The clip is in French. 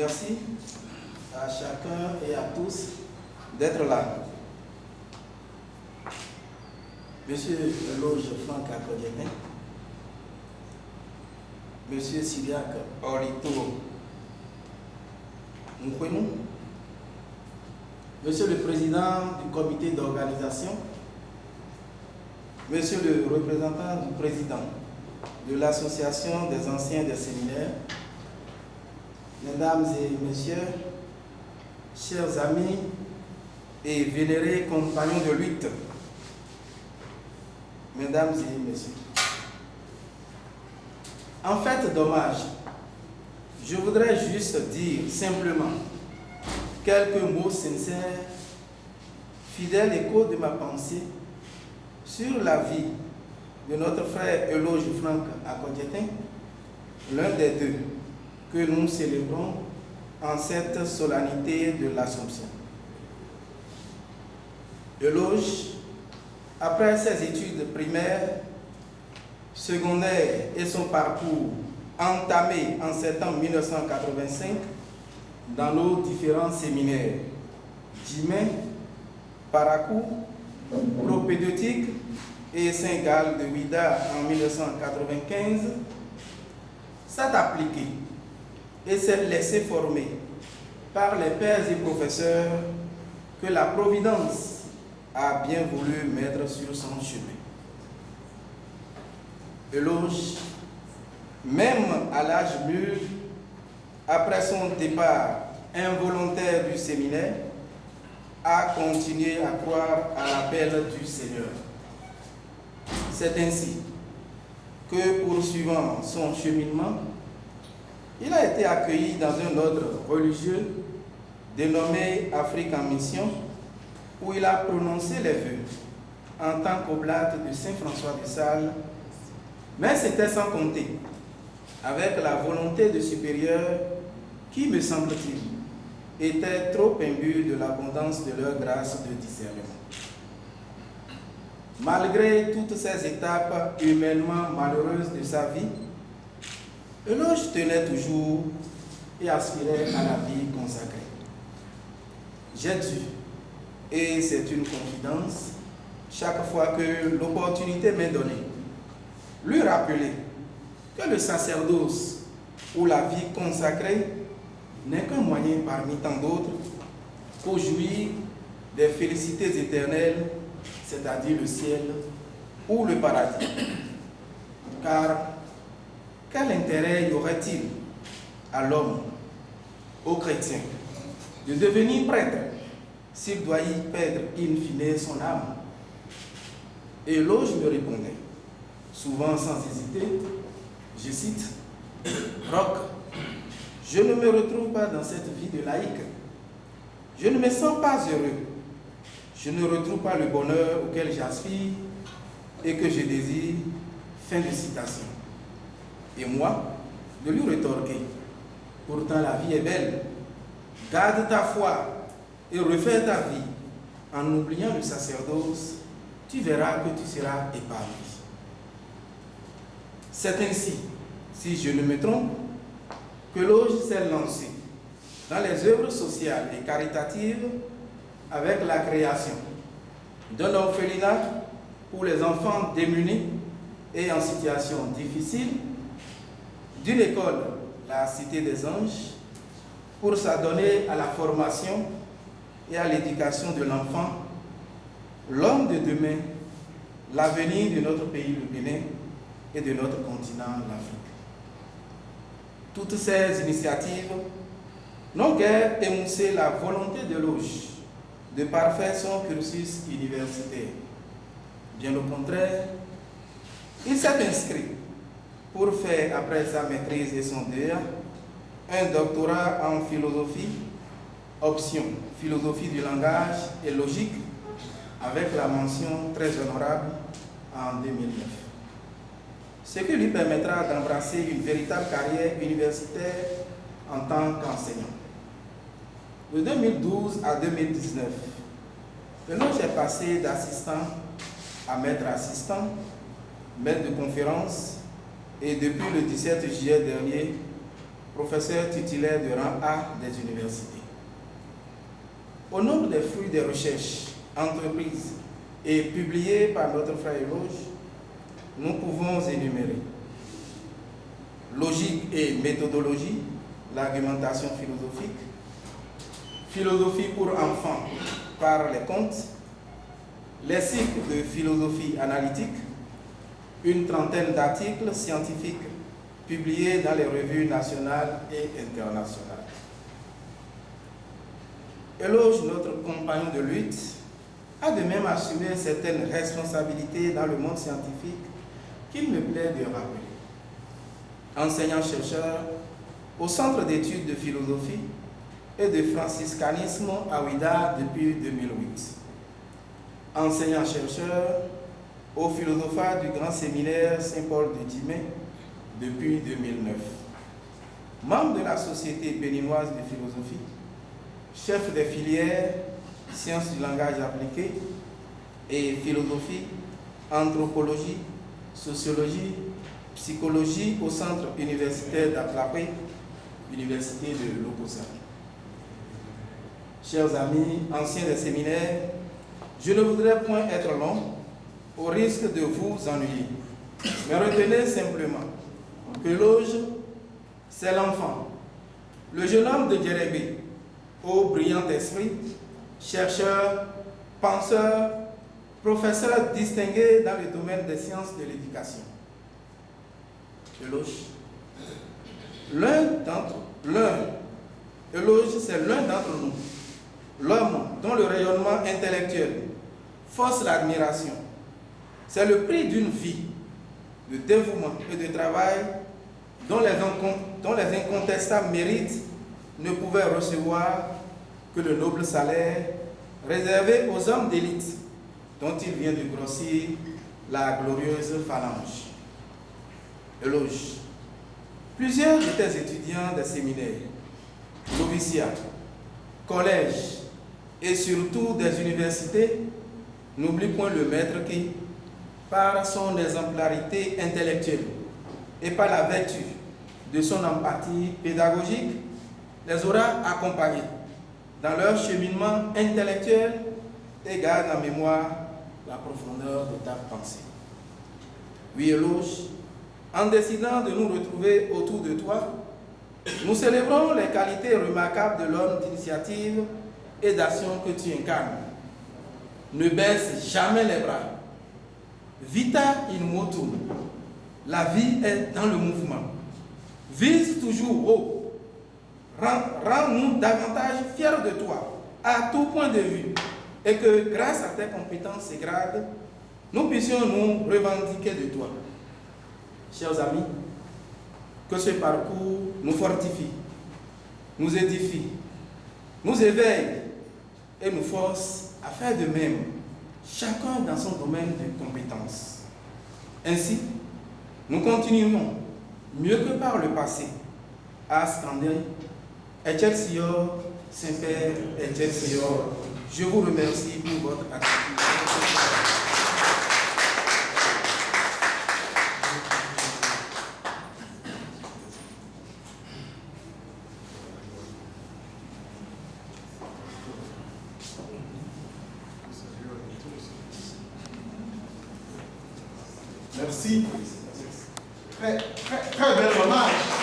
Merci à chacun et à tous d'être là. Monsieur Loge Franck Akodietin, Monsieur Syriac Orito Nkwenou, Monsieur le Président du comité d'organisation, Monsieur le représentant du Président de l'Association des anciens des séminaires, Mesdames et Messieurs, chers amis et vénérés compagnons de lutte, Mesdames et Messieurs, en fait d'hommage, je voudrais juste dire simplement quelques mots sincères, fidèles écho de ma pensée sur la vie de notre frère Eloge Franck Akodietin, l'un des deux que nous célébrons en cette solennité de l'Assomption. Eloge, après ses études primaires, secondaires et son parcours entamé en septembre 1985 dans nos différents séminaires Djimé, Parakou, Propédeutique et Saint-Gall de Ouida en 1995, s'est appliqué et s'est laissé former par les pères et professeurs que la Providence a bien voulu mettre sur son chemin. Eloge, même à l'âge mûr, après son départ involontaire du séminaire, a continué à croire à l'appel du Seigneur. C'est ainsi que, poursuivant son cheminement, il a été accueilli dans un ordre religieux dénommé Afrique en Mission, où il a prononcé les vœux en tant qu'oblate de Saint-François de Sales, mais c'était sans compter avec la volonté de supérieur qui, me semble-t-il, était trop imbue de l'abondance de leur grâce de discernement. Malgré toutes ces étapes humainement malheureuses de sa vie, Eloge tenait toujours et aspirait à la vie consacrée. J'ai dû, et c'est une confidence, chaque fois que l'opportunité m'est donnée, lui rappeler que le sacerdoce ou la vie consacrée n'est qu'un moyen parmi tant d'autres pour jouir des félicités éternelles, c'est-à-dire le ciel ou le paradis. Car quel intérêt y aurait-il à l'homme, au chrétien, de devenir prêtre s'il doit y perdre in fine son âme? Et Eloge me répondait, souvent sans hésiter, je cite, « Roch, je ne me retrouve pas dans cette vie de laïque. Je ne me sens pas heureux. Je ne retrouve pas le bonheur auquel j'aspire et que je désire. » Fin de citation. Et moi, de lui rétorquer, « Pourtant la vie est belle. Garde ta foi et refais ta vie. En oubliant le sacerdoce, tu verras que tu seras épanoui. » C'est ainsi, si je ne me trompe, que Eloge s'est lancé dans les œuvres sociales et caritatives avec la création d'un orphelinat pour les enfants démunis et en situation difficile, d'une école, la Cité des Anges, pour s'adonner à la formation et à l'éducation de l'enfant, l'homme de demain, l'avenir de notre pays, le Bénin, et de notre continent, l'Afrique. Toutes ces initiatives n'ont guère émoussé la volonté d'Eloge de parfaire son cursus universitaire. Bien au contraire, il s'est inscrit pour faire, après sa maîtrise et son DEA, un doctorat en philosophie, option philosophie du langage et logique, avec la mention très honorable en 2009. Ce qui lui permettra d'embrasser une véritable carrière universitaire en tant qu'enseignant. De 2012 à 2019, Eloge est passé d'assistant à maître assistant, maître de conférence, et depuis le 17 juillet dernier, professeur titulaire de rang A des universités. Au nombre des fruits des recherches entreprises et publiées par notre frère Eloge, nous pouvons énumérer logique et méthodologie, l'argumentation philosophique, philosophie pour enfants par les contes, les cycles de philosophie analytique, une trentaine d'articles scientifiques publiés dans les revues nationales et internationales. Eloge, notre compagnon de lutte, a de même assumé certaines responsabilités dans le monde scientifique qu'il me plaît de rappeler. Enseignant-chercheur au Centre d'études de philosophie et de franciscanisme à Ouidah depuis 2008. Enseignant-chercheur au philosophat du Grand Séminaire Saint-Paul de Djimé depuis 2009. Membre de la Société béninoise de philosophie, chef des filières sciences du langage appliqué et philosophie, anthropologie, sociologie, psychologie au centre universitaire d'Atlapé, Université de Lokossa. Chers amis, anciens des séminaires, je ne voudrais point être long au risque de vous ennuyer, mais retenez simplement que Eloge, c'est l'enfant, le jeune homme de Djérémie, au brillant esprit, chercheur, penseur, professeur distingué dans le domaine des sciences de l'éducation. Eloge, Eloge, c'est l'un d'entre nous, l'homme dont le rayonnement intellectuel force l'admiration. C'est le prix d'une vie de dévouement et de travail dont les incontestables mérites ne pouvaient recevoir que le noble salaire réservé aux hommes d'élite dont il vient de grossir la glorieuse phalange. Eloge, plusieurs de tes étudiants des séminaires, noviciats, collèges et surtout des universités n'oublient point le maître qui, par son exemplarité intellectuelle et par la vertu de son empathie pédagogique, les aura accompagnés dans leur cheminement intellectuel et garde en mémoire la profondeur de ta pensée. Oui, Eloge, en décidant de nous retrouver autour de toi, nous célébrons les qualités remarquables de l'homme d'initiative et d'action que tu incarnes. Ne baisse jamais les bras. Vita in motum. La vie est dans le mouvement. Vise toujours haut. Rends-nous davantage fiers de toi, à tout point de vue, et que grâce à tes compétences et grades, nous puissions nous revendiquer de toi. Chers amis, que ce parcours nous fortifie, nous édifie, nous éveille et nous force à faire de même, chacun dans son domaine de compétences. Ainsi, nous continuons, mieux que par le passé, à scander Excelsior, Saint-Père, Excelsior. Je vous remercie pour votre attention. Merci. Très bel hommage.